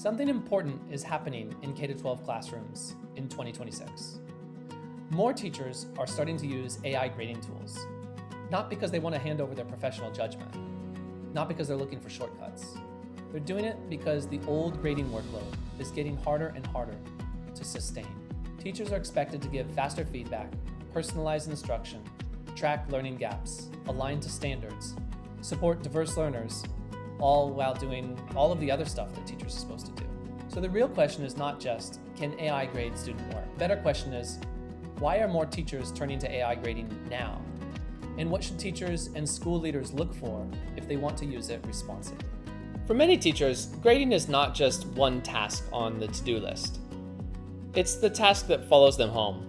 Something important is happening in K-12 classrooms in 2026. More teachers are starting to use AI grading tools, not because they want to hand over their professional judgment, not because they're looking for shortcuts. They're doing it because the old grading workload is getting harder and harder to sustain. Teachers are expected to give faster feedback, personalized instruction, track learning gaps, align to standards, support diverse learners, all while doing all of the other stuff that teachers are supposed to do. So the real question is not just, can AI grade student work? Better question is, why are more teachers turning to AI grading now? And what should teachers and school leaders look for if they want to use it responsibly? For many teachers, grading is not just one task on the to-do list. It's the task that follows them home.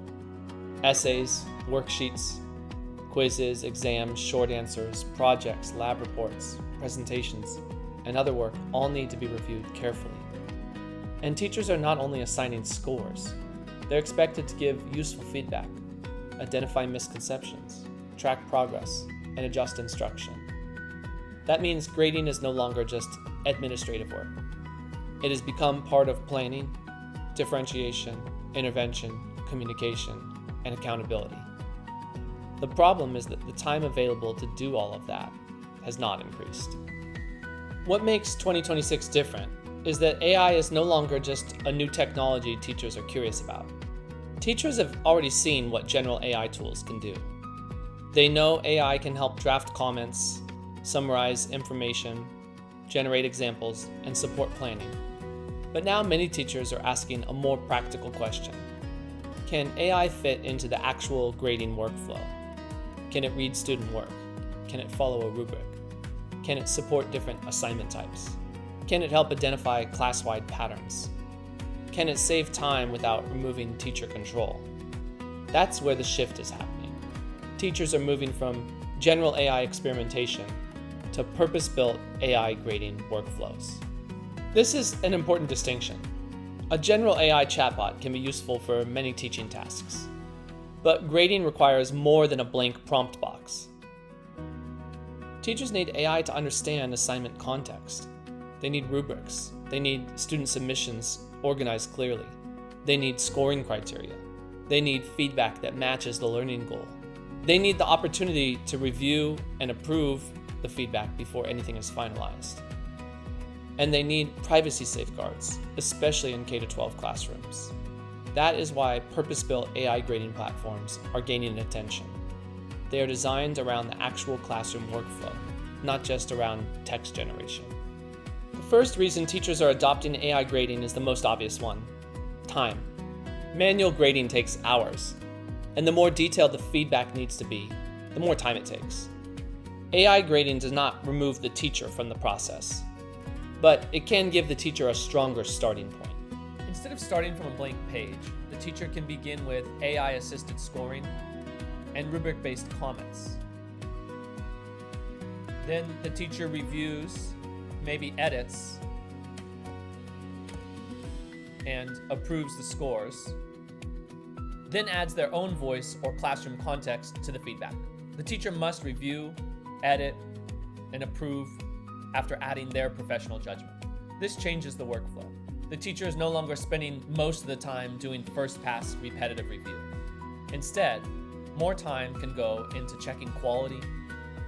Essays, worksheets, quizzes, exams, short answers, projects, lab reports, presentations, and other work all need to be reviewed carefully. And teachers are not only assigning scores, they're expected to give useful feedback, identify misconceptions, track progress, and adjust instruction. That means grading is no longer just administrative work. It has become part of planning, differentiation, intervention, communication, and accountability. The problem is that the time available to do all of that has not increased. What makes 2026 different is that AI is no longer just a new technology teachers are curious about. Teachers have already seen what general AI tools can do. They know AI can help draft comments, summarize information, generate examples, and support planning. But now many teachers are asking a more practical question. Can AI fit into the actual grading workflow? Can it read student work? Can it follow a rubric? Can it support different assignment types? Can it help identify class-wide patterns? Can it save time without removing teacher control? That's where the shift is happening. Teachers are moving from general AI experimentation to purpose-built AI grading workflows. This is an important distinction. A general AI chatbot can be useful for many teaching tasks, but grading requires more than a blank prompt box. Teachers need AI to understand assignment context. They need rubrics. They need student submissions organized clearly. They need scoring criteria. They need feedback that matches the learning goal. They need the opportunity to review and approve the feedback before anything is finalized. And they need privacy safeguards, especially in K-12 classrooms. That is why purpose-built AI grading platforms are gaining attention. They are designed around the actual classroom workflow, not just around text generation. The first reason teachers are adopting AI grading is the most obvious one: time. Manual grading takes hours, and the more detailed the feedback needs to be, the more time it takes. AI grading does not remove the teacher from the process, but it can give the teacher a stronger starting point. Instead of starting from a blank page, the teacher can begin with AI-assisted scoring and rubric-based comments. Then the teacher reviews, maybe edits, and approves the scores, then adds their own voice or classroom context to the feedback. The teacher must review, edit, and approve after adding their professional judgment. This changes the workflow. The teacher is no longer spending most of the time doing first-pass repetitive review. Instead, more time can go into checking quality,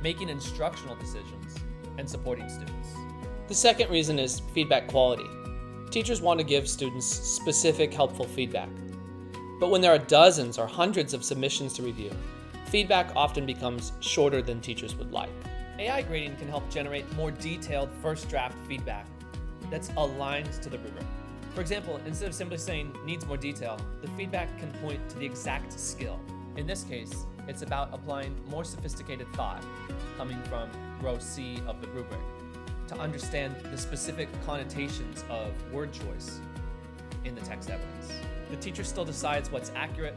making instructional decisions, and supporting students. The second reason is feedback quality. Teachers want to give students specific, helpful feedback. But when there are dozens or hundreds of submissions to review, feedback often becomes shorter than teachers would like. AI grading can help generate more detailed first draft feedback that's aligned to the rubric. For example, instead of simply saying needs more detail, the feedback can point to the exact skill. In this case, it's about applying more sophisticated thought coming from row C of the rubric to understand the specific connotations of word choice in the text evidence. The teacher still decides what's accurate,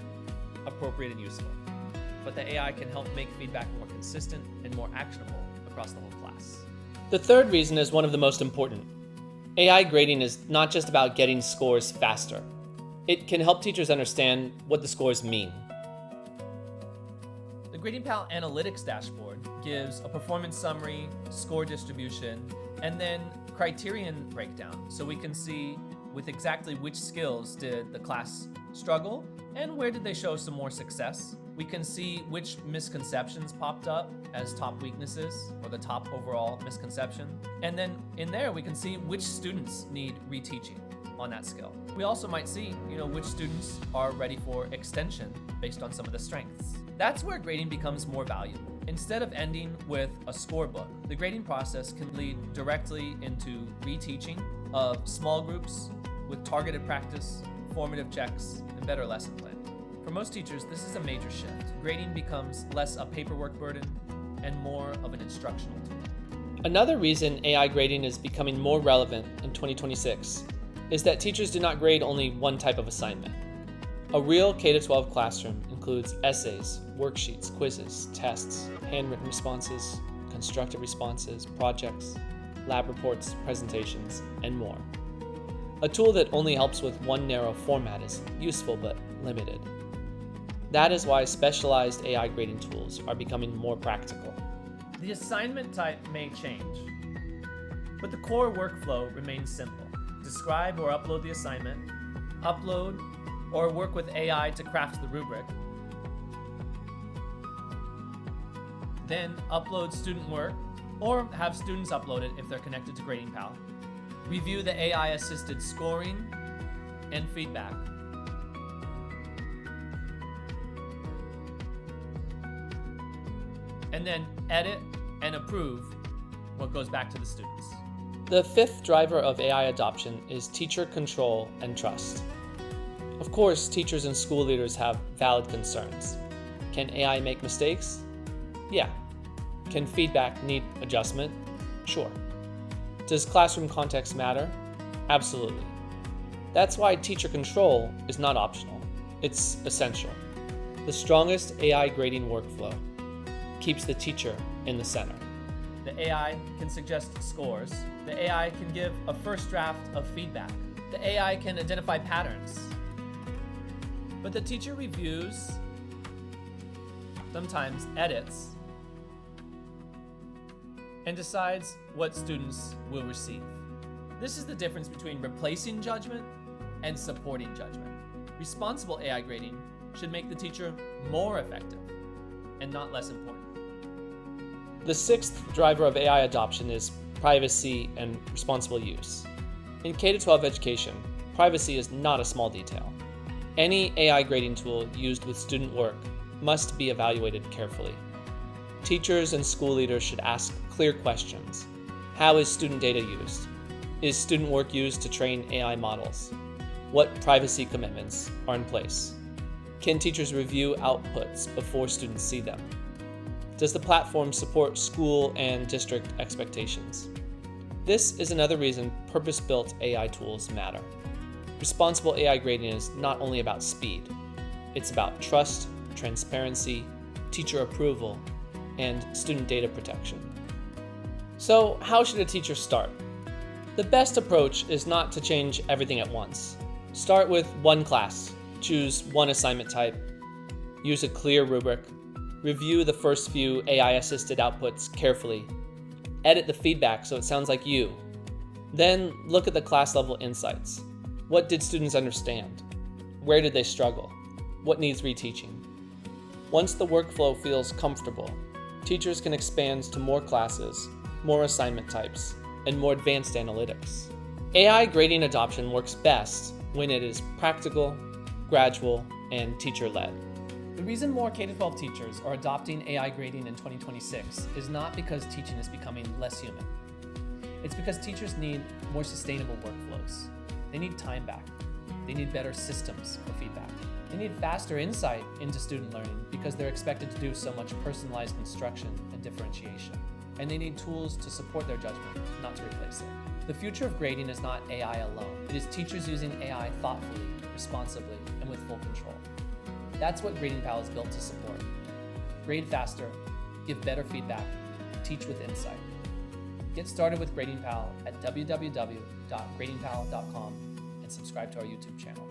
appropriate, and useful, but the AI can help make feedback more consistent and more actionable across the whole class. The third reason is one of the most important. AI grading is not just about getting scores faster. It can help teachers understand what the scores mean. The GradingPal Analytics dashboard gives a performance summary, score distribution, And then criterion breakdown, so we can see with exactly which skills did the class struggle and where did they show some more success. We can see which misconceptions popped up as top weaknesses or the top overall misconception. And then in there, we can see which students need reteaching on that skill. We also might see, which students are ready for extension based on some of the strengths. That's where grading becomes more valuable. Instead of ending with a scorebook, the grading process can lead directly into reteaching of small groups with targeted practice, formative checks, and better lesson planning. For most teachers, this is a major shift. Grading becomes less a paperwork burden and more of an instructional tool. Another reason AI grading is becoming more relevant in 2026 is that teachers do not grade only one type of assignment. A real K-12 classroom includes essays, worksheets, quizzes, tests, handwritten responses, constructed responses, projects, lab reports, presentations, and more. A tool that only helps with one narrow format is useful but limited. That is why specialized AI grading tools are becoming more practical. The assignment type may change, but the core workflow remains simple. Describe or upload the assignment, upload or work with AI to craft the rubric, then upload student work or have students upload it if they're connected to GradingPal, review the AI-assisted scoring and feedback, and then edit and approve what goes back to the students. The fifth driver of AI adoption is teacher control and trust. Of course, teachers and school leaders have valid concerns. Can AI make mistakes? Yeah. Can feedback need adjustment? Sure. Does classroom context matter? Absolutely. That's why teacher control is not optional. It's essential. The strongest AI grading workflow keeps the teacher in the center. The AI can suggest scores. The AI can give a first draft of feedback. The AI can identify patterns. But the teacher reviews, sometimes edits, and decides what students will receive. This is the difference between replacing judgment and supporting judgment. Responsible AI grading should make the teacher more effective and not less important. The sixth driver of AI adoption is privacy and responsible use. In K-12 education, privacy is not a small detail. Any AI grading tool used with student work must be evaluated carefully. Teachers and school leaders should ask clear questions. How is student data used? Is student work used to train AI models? What privacy commitments are in place? Can teachers review outputs before students see them? Does the platform support school and district expectations? This is another reason purpose-built AI tools matter. Responsible AI grading is not only about speed, it's about trust, transparency, teacher approval, and student data protection. So, how should a teacher start? The best approach is not to change everything at once. Start with one class, choose one assignment type, use a clear rubric, review the first few AI-assisted outputs carefully, edit the feedback so it sounds like you. Then look at the class-level insights. What did students understand? Where did they struggle? What needs reteaching? Once the workflow feels comfortable, teachers can expand to more classes, more assignment types, and more advanced analytics. AI grading adoption works best when it is practical, gradual, and teacher-led. The reason more K-12 teachers are adopting AI grading in 2026 is not because teaching is becoming less human. It's because teachers need more sustainable workflows. They need time back. They need better systems for feedback. They need faster insight into student learning because they're expected to do so much personalized instruction and differentiation. And they need tools to support their judgment, not to replace it. The future of grading is not AI alone. It is teachers using AI thoughtfully, responsibly, and with full control. That's what GradingPal is built to support. Grade faster, give better feedback, teach with insight. Get started with GradingPal at www.gradingpal.com and subscribe to our YouTube channel.